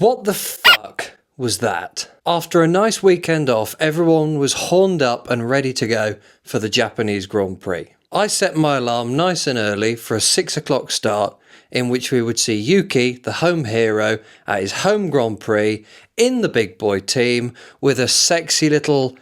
What the fuck was that? After a nice weekend off, everyone was horned up and ready to go for the Japanese Grand Prix. I set my alarm nice and early for a 6 o'clock start, in which we would see Yuki, the home hero, at his home Grand Prix in the big boy team with a sexy little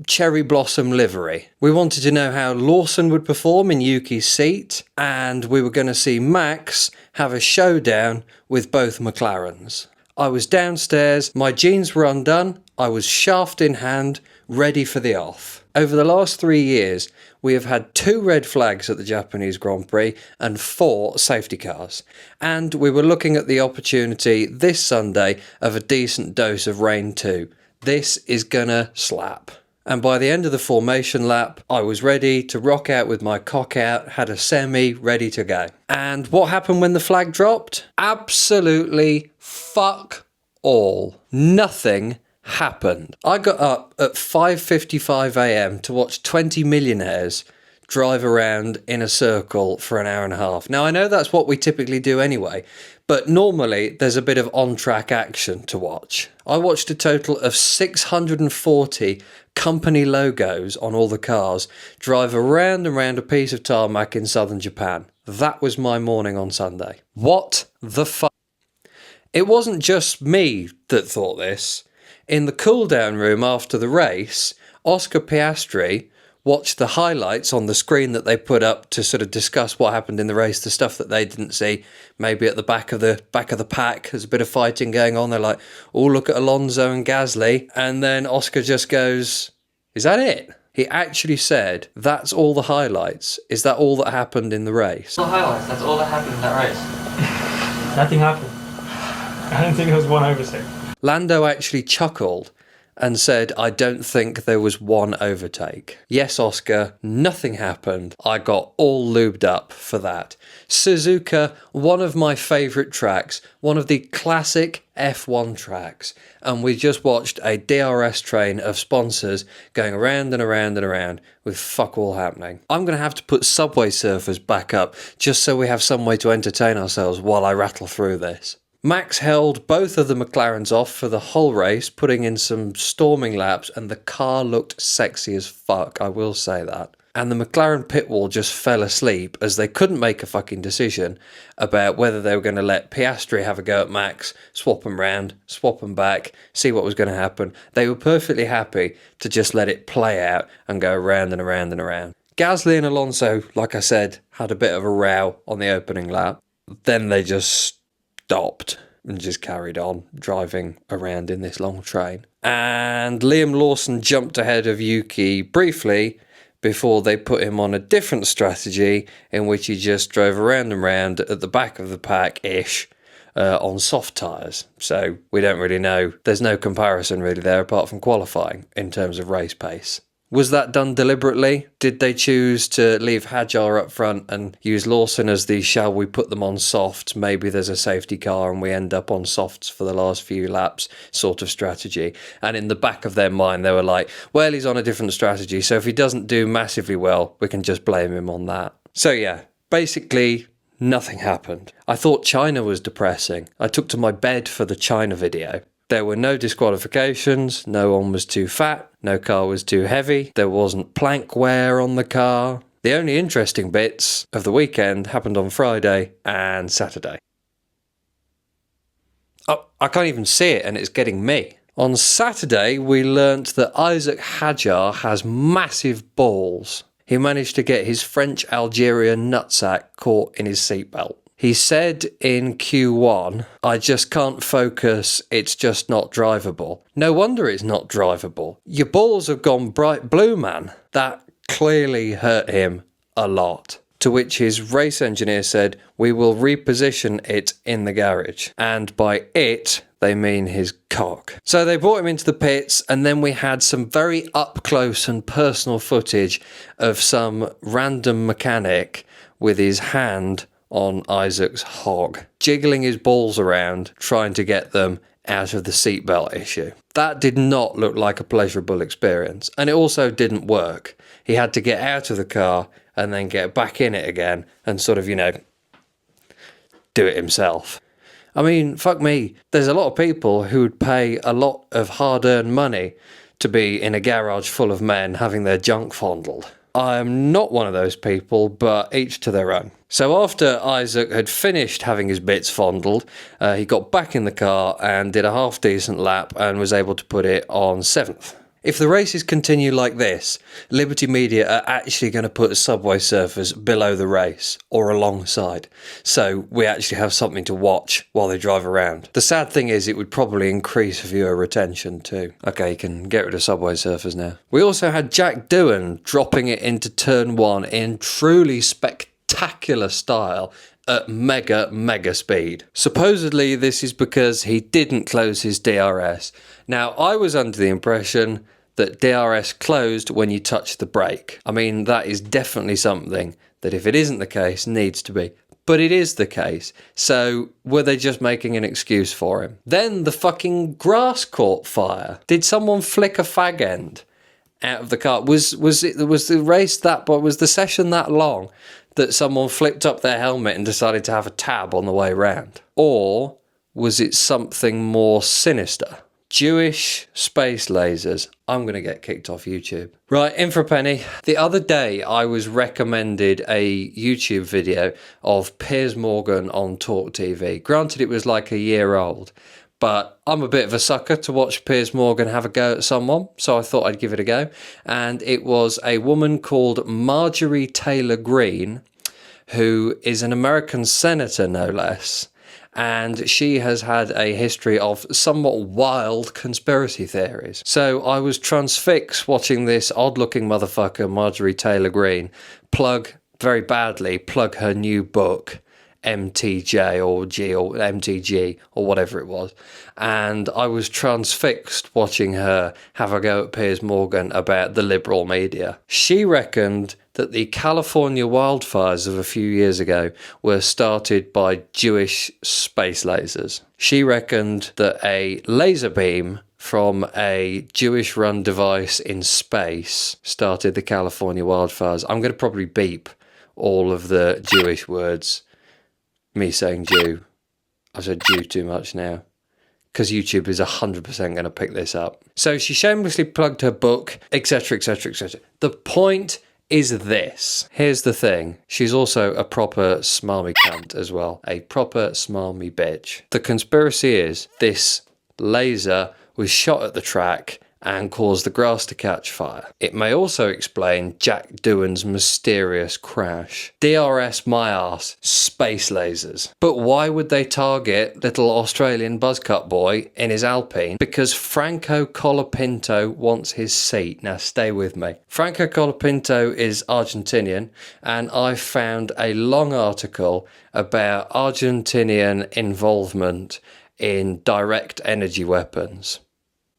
cherry blossom livery. We wanted to know how Lawson would perform in Yuki's seat, and we were going to see Max have a showdown with both McLarens. I was downstairs, my jeans were undone, I was shaft in hand, ready for the off. Over the last 3 years, we have had 2 red flags at the Japanese Grand Prix and 4 safety cars. And we were looking at the opportunity this Sunday of a decent dose of rain too. This is gonna slap. And by the end of the formation lap, I was ready to rock out with my cock out, had a semi ready to go. And what happened when the flag dropped? Absolutely fuck all. Nothing happened. I got up at 5:55 a.m. to watch 20 millionaires drive around in a circle for an hour and a half. Now, I know that's what we typically do anyway, but normally there's a bit of on-track action to watch. I watched a total of 640 company logos on all the cars drive around and around a piece of tarmac in southern Japan. That was my morning on Sunday. What the fuck? It wasn't just me that thought this. In the cool-down room after the race, Oscar Piastri watched the highlights on the screen that they put up to sort of discuss what happened in the race, the stuff that they didn't see. Maybe at the back of the pack, there's a bit of fighting going on. They're like, oh, look at Alonso and Gasly. And then Oscar just goes, is that it? He actually said, that's all the highlights. Is that all that happened in the race? All highlights, that's all that happened in that race. Nothing happened. I don't think there was one overtake. Lando actually chuckled and said, I don't think there was one overtake. Yes, Oscar, nothing happened. I got all lubed up for that. Suzuka, one of my favourite tracks, one of the classic F1 tracks. And we just watched a DRS train of sponsors going around and around and around with fuck all happening. I'm going to have to put Subway Surfers back up just so we have some way to entertain ourselves while I rattle through this. Max held both of the McLarens off for the whole race, putting in some storming laps, and the car looked sexy as fuck, I will say that. And the McLaren pit wall just fell asleep as they couldn't make a fucking decision about whether they were going to let Piastri have a go at Max, swap him round, swap him back, see what was going to happen. They were perfectly happy to just let it play out and go round and around and around. Gasly and Alonso, like I said, had a bit of a row on the opening lap. Then they just stopped and just carried on driving around in this long train. And Liam Lawson jumped ahead of Yuki briefly before they put him on a different strategy in which he just drove around and around at the back of the pack-ish on soft tyres. So we don't really know. There's no comparison really there apart from qualifying in terms of race pace. Was that done deliberately? Did they choose to leave Hadjar up front and use Lawson as the shall we put them on softs? Maybe there's a safety car and we end up on softs for the last few laps sort of strategy. And in the back of their mind, they were like, well, he's on a different strategy. So if he doesn't do massively well, we can just blame him on that. So yeah, basically nothing happened. I thought China was depressing. I took to my bed for the China video. There were no disqualifications, no one was too fat, no car was too heavy, there wasn't plank wear on the car. The only interesting bits of the weekend happened on Friday and Saturday. Oh, I can't even see it and it's getting me. On Saturday, we learnt that Isack Hadjar has massive balls. He managed to get his French-Algerian nutsack caught in his seatbelt. He said in Q1, I just can't focus, it's just not drivable. No wonder it's not drivable. Your balls have gone bright blue, man. That clearly hurt him a lot. To which his race engineer said, we will reposition it in the garage. And by it, they mean his cock. So they brought him into the pits, and then we had some very up close and personal footage of some random mechanic with his hand on Isaac's hog, jiggling his balls around, trying to get them out of the seatbelt issue. That did not look like a pleasurable experience, and it also didn't work. He had to get out of the car and then get back in it again and sort of, do it himself. I mean, fuck me. There's a lot of people who would pay a lot of hard-earned money to be in a garage full of men having their junk fondled. I am not one of those people, but each to their own. So after Isack had finished having his bits fondled, he got back in the car and did a half-decent lap and was able to put it on 7th. If the races continue like this, Liberty Media are actually going to put Subway Surfers below the race or alongside, so we actually have something to watch while they drive around. The sad thing is it would probably increase viewer retention too. Okay, you can get rid of Subway Surfers now. We also had Jack Doohan dropping it into turn 1 in truly spectacular style at mega speed. Supposedly this is because he didn't close his DRS. Now, I was under the impression that DRS closed when you touch the brake. I mean, that is definitely something that, if it isn't the case, needs to be. But it is the case. So were they just making an excuse for him? Then the fucking grass caught fire. Did someone flick a fag end out of the car? Was the session that long that someone flipped up their helmet and decided to have a tab on the way round? Or was it something more sinister? Jewish space lasers. I'm going to get kicked off YouTube. Right, in for a penny. The other day I was recommended a YouTube video of Piers Morgan on Talk TV. Granted, it was like a year old, but I'm a bit of a sucker to watch Piers Morgan have a go at someone, so I thought I'd give it a go. And it was a woman called Marjorie Taylor Greene, who is an American senator, no less. And she has had a history of somewhat wild conspiracy theories. So I was transfixed watching this odd-looking motherfucker, Marjorie Taylor Greene, very badly plug her new book, MTJ or G or MTG or whatever it was. And I was transfixed watching her have a go at Piers Morgan about the liberal media. She reckoned that the California wildfires of a few years ago were started by Jewish space lasers. She reckoned that a laser beam from a Jewish-run device in space started the California wildfires. I'm going to probably beep all of the Jewish words. Me saying Jew. I've said Jew too much now, because YouTube is 100% going to pick this up. So she shamelessly plugged her book, etc, etc, etc. The point is this. Here's the thing. She's also a proper smarmy cunt as well. A proper smarmy bitch. The conspiracy is this laser was shot at the track and caused the grass to catch fire. It may also explain Jack Doohan's mysterious crash. DRS my arse, space lasers. But why would they target little Australian buzzcut boy in his Alpine? Because Franco Colapinto wants his seat. Now stay with me. Franco Colapinto is Argentinian, and I found a long article about Argentinian involvement in direct energy weapons.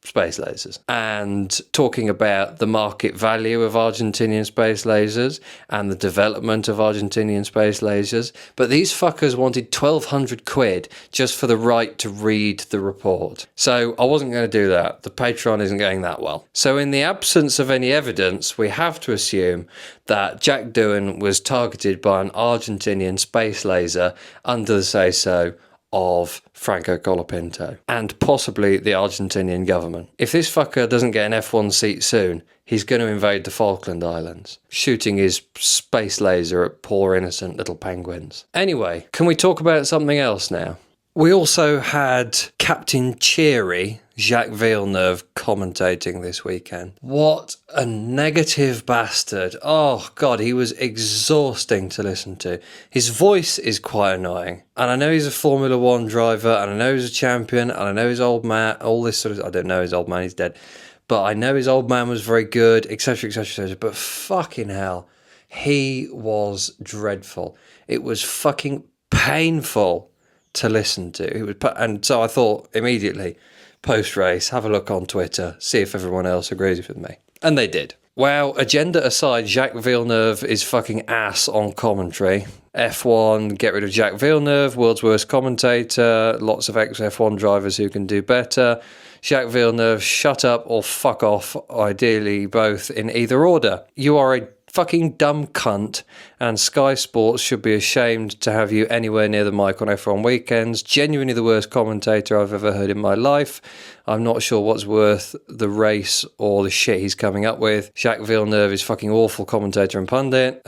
Space lasers, and talking about the market value of Argentinian space lasers and the development of Argentinian space lasers. But these fuckers wanted 1,200 quid just for the right to read the report. So I wasn't going to do that. The Patreon isn't going that well. So in the absence of any evidence, we have to assume that Jack Doohan was targeted by an Argentinian space laser under the say-so of Franco Colapinto and possibly the Argentinian government. If this fucker doesn't get an F1 seat soon, he's going to invade the Falkland Islands, shooting his space laser at poor innocent little penguins. Anyway, can we talk about something else now? We also had Captain Cheery, Jacques Villeneuve, commentating this weekend. What a negative bastard. Oh, God, he was exhausting to listen to. His voice is quite annoying. And I know he's a Formula One driver, and I know he's a champion, and I know his old man, all this sort of... I don't know his old man, he's dead. But I know his old man was very good, etc., etc., etc. But fucking hell, he was dreadful. It was fucking painful to listen to. And so I thought immediately, post-race, have a look on Twitter, see if everyone else agrees with me. And they did. Wow, agenda aside, Jacques Villeneuve is fucking ass on commentary. F1, get rid of Jacques Villeneuve, world's worst commentator, lots of ex-F1 drivers who can do better. Jacques Villeneuve, shut up or fuck off, ideally both in either order. You are a fucking dumb cunt, and Sky Sports should be ashamed to have you anywhere near the mic on F1 weekends. Genuinely the worst commentator I've ever heard in my life. I'm not sure what's worth the race or the shit he's coming up with. Jacques Villeneuve is fucking awful commentator and pundit.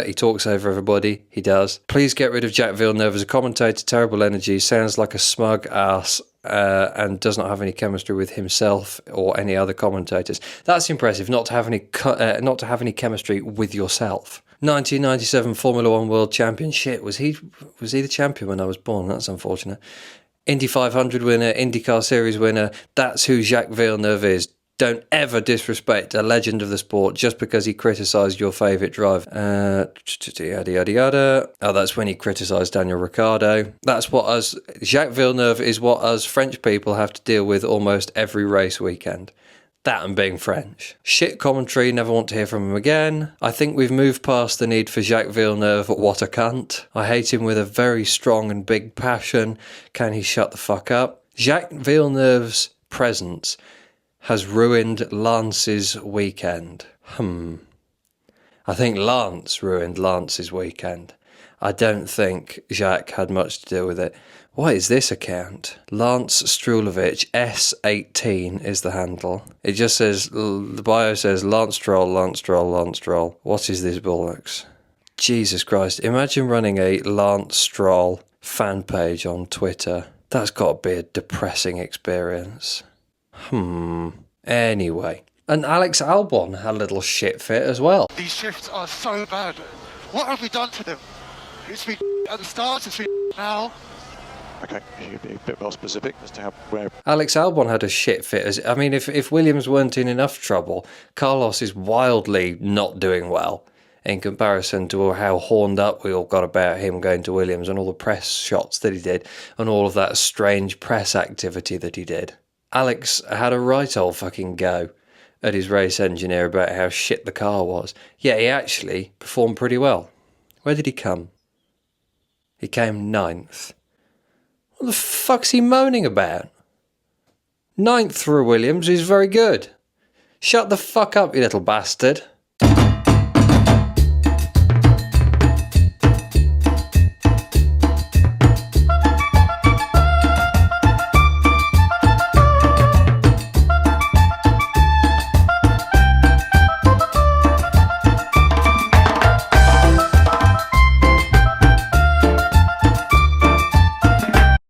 He talks over everybody. He does. Please get rid of Jacques Villeneuve as a commentator. Terrible energy. Sounds like a smug ass. And does not have any chemistry with himself or any other commentators. That's impressive. Not to have any chemistry with yourself. 1997 Formula One World Champion. Shit, was he the champion when I was born? That's unfortunate. Indy 500 winner, IndyCar Series winner. That's who Jacques Villeneuve is. Don't ever disrespect a legend of the sport just because he criticised your favourite driver. Yada, yada, yada. Oh, that's when he criticised Daniel Ricciardo. Jacques Villeneuve is what us French people have to deal with almost every race weekend. That and being French. Shit commentary, never want to hear from him again. I think we've moved past the need for Jacques Villeneuve, what a cunt. I hate him with a very strong and big passion. Can he shut the fuck up? Jacques Villeneuve's presence has ruined Lance's weekend. I think Lance ruined Lance's weekend. I don't think Jacques had much to do with it. What is this account? Lance Strulovich, S18 is the handle. It just says, the bio says, Lance Stroll, Lance Stroll, Lance Stroll. What is this bollocks? Jesus Christ, imagine running a Lance Stroll fan page on Twitter. That's got to be a depressing experience. Anyway. And Alex Albon had a little shit fit as well. These shifts are so bad. What have we done to them? It's been at the start, it's been now. Okay, you could be a bit more specific as to where. Alex Albon had a shit fit. I mean, if Williams weren't in enough trouble, Carlos is wildly not doing well in comparison to how horned up we all got about him going to Williams and all the press shots that he did and all of that strange press activity that he did. Alex had a right old fucking go at his race engineer about how shit the car was. Yeah, he actually performed pretty well. Where did he come? He came 9th. What the fuck's he moaning about? 9th for a Williams is very good. Shut the fuck up, you little bastard.